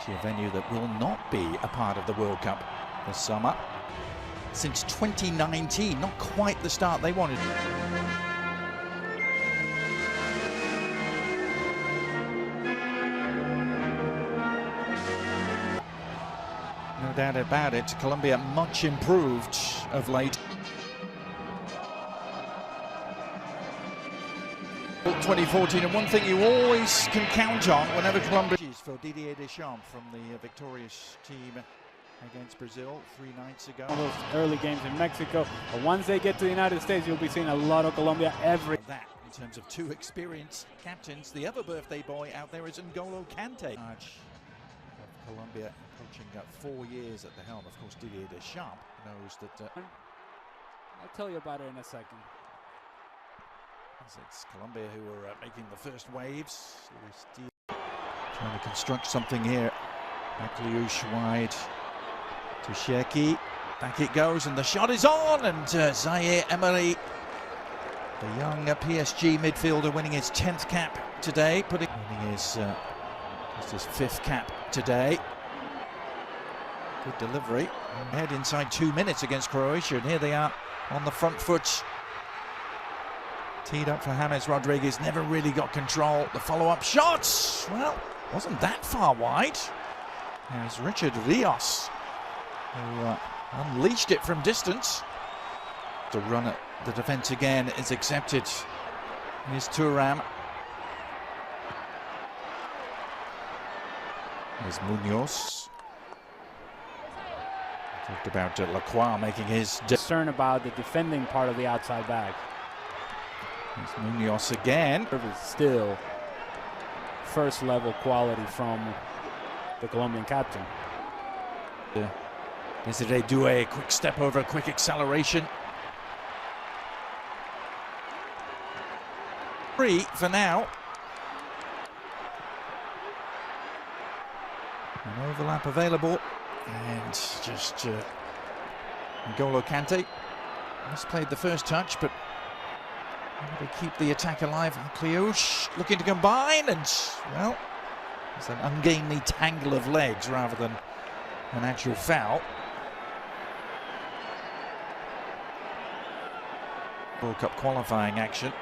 to a venue that will not be a part of the World Cup this summer. Since 2019, not quite the start they wanted. No doubt about it, Colombia much improved of late. 2014, and one thing you always can count on whenever Colombia for Didier Deschamps from the victorious team against Brazil 3 nights ago. Those early games in Mexico, but once they get to the United States, you'll be seeing a lot of Colombia every. That in terms of 2 experienced captains, the other birthday boy out there is N'Golo Kante. Of Colombia coaching 4 years at the helm. Of course, Didier Deschamps knows that. I'll tell you about it in a second. It's Colombia who are making the first waves. Trying to construct something here. Akliouche wide to Cherki. Back it goes, and the shot is on. And Zaire Emery, the young PSG midfielder, winning his 10th cap today, winning his just his 5th cap today. Good delivery. Ahead inside 2 minutes against Croatia, and here they are on the front foot. Teed up for James Rodriguez, never really got control. The follow-up shots, well, wasn't that far wide. There's Richard Rios, who unleashed it from distance. The run at the defence again is accepted. Here's Thuram. There's Munoz. Talked about Lacroix making his concern about the defending part of the outside back. There's Munoz again. Still first level quality from the Colombian captain. Desiree Doué, quick step over, quick acceleration. 3 for now. An overlap available, and just N'Golo Kante misplayed the first touch, but able to keep the attack alive. Akliouche looking to combine, and well, it's an ungainly tangle of legs rather than an actual foul. World Cup qualifying action.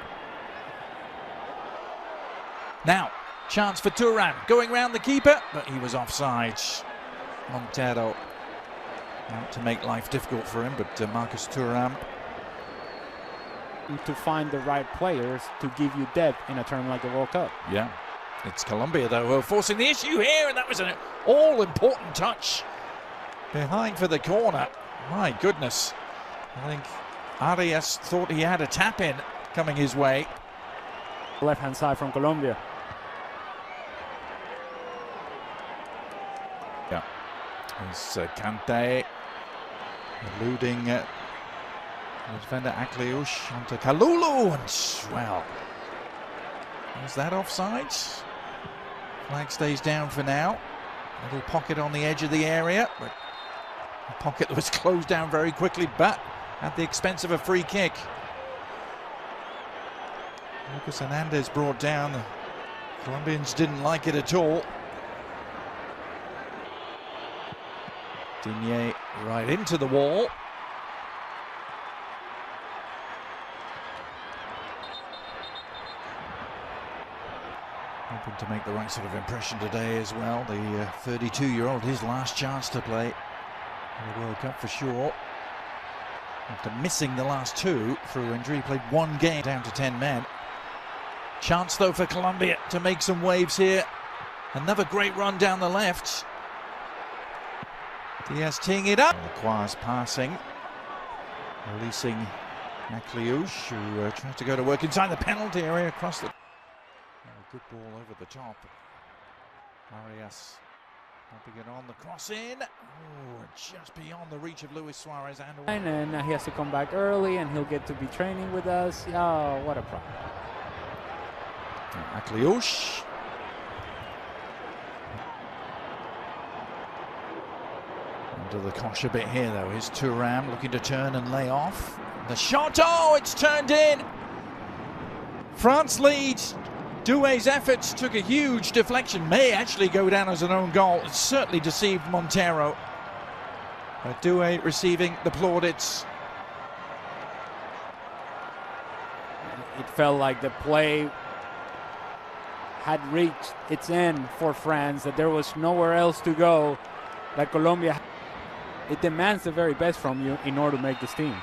Now, chance for Thuram, going round the keeper, but he was offside. Montero out to make life difficult for him, but Marcus Thuram. To find the right players to give you depth in a tournament like the World Cup. Yeah, it's Colombia though who are forcing the issue here, and that was an all-important touch behind for the corner. My goodness, I think Arias thought he had a tap-in coming his way. Left-hand side from Colombia. Yeah, there's Kante eluding the defender Akliouche onto Kalulu, and well, was that offside? Flag stays down for now. Little pocket on the edge of the area, but a pocket that was closed down very quickly, but at the expense of a free kick. Lucas Hernandez brought down. The Colombians didn't like it at all. Digne right into the wall. Hoping to make the right sort of impression today as well. The 32-year-old, his last chance to play in the World Cup for sure. After missing the last 2 through injury, he played 1 game down to 10 men. Chance though for Colombia to make some waves here. Another great run down the left. Diaz teeing it up. Lacroix's passing, releasing Akliouche, who tries to go to work inside the penalty area across the. Good ball over the top. Arias helping it on, the cross in. Oh, just beyond the reach of Luis Suarez. And then he has to come back early, and he'll get to be training with us. Oh, what a problem. Akliouche. Under the cosh a bit here though. Here's Thuram looking to turn and lay off. The shot, oh, it's turned in. France leads Doué's efforts took a huge deflection, may actually go down as an own goal. It certainly deceived Montero. But Doué receiving the plaudits. It felt like the play had reached its end for France, that there was nowhere else to go, that Colombia, it demands the very best from you in order to make this team.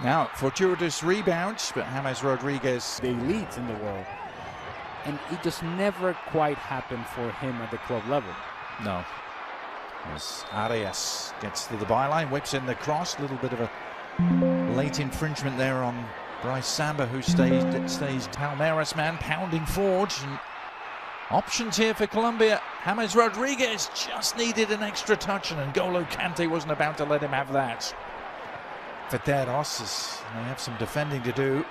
Now, fortuitous rebounds, but James Rodriguez. The elites in the world. And it just never quite happened for him at the club level. No. As Arias gets to the byline, whips in the cross, a little bit of a late infringement there on Bryce Samba, who stays Palmeiras man, pounding forward. And options here for Colombia. James Rodriguez just needed an extra touch, and N'Golo Kante wasn't about to let him have that. Federos, as they have some defending to do.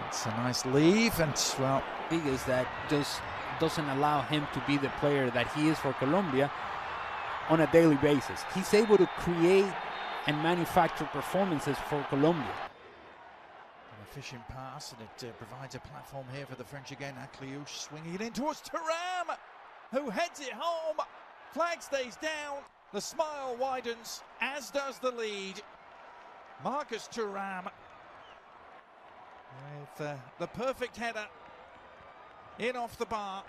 It's a nice leave, and well, Rodriguez that just doesn't allow him to be the player that he is for Colombia on a daily basis. He's able to create and manufacture performances for Colombia. An efficient pass, and it provides a platform here for the French again. Akliouche swinging it in towards Thuram, who heads it home. Flag stays down, the smile widens, as does the lead. Marcus Thuram with the perfect header in off the bar.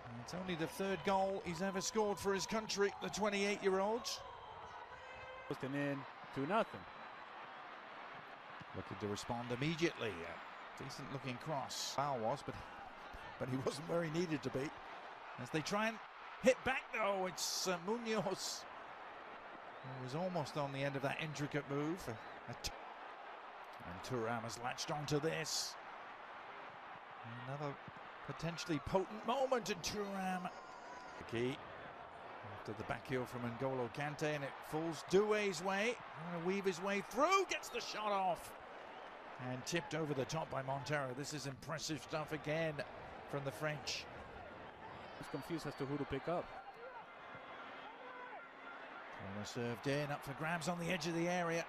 And it's only the third goal he's ever scored for his country, the 28-year-old. Posting in 2-0. Looking to respond immediately. Decent looking cross. Foul was, but he wasn't where he needed to be. As they try and hit back though, it's Munoz, who was almost on the end of that intricate move. And Thuram has latched onto this. Another potentially potent moment in Thuram. The key after the back heel from N'Golo Kante, and it falls Doué's way. Trying to weave his way through, gets the shot off. And tipped over the top by Montero. This is impressive stuff again from the French. I was confused as to who to pick up. Corner served in, up for grabs on the edge of the area.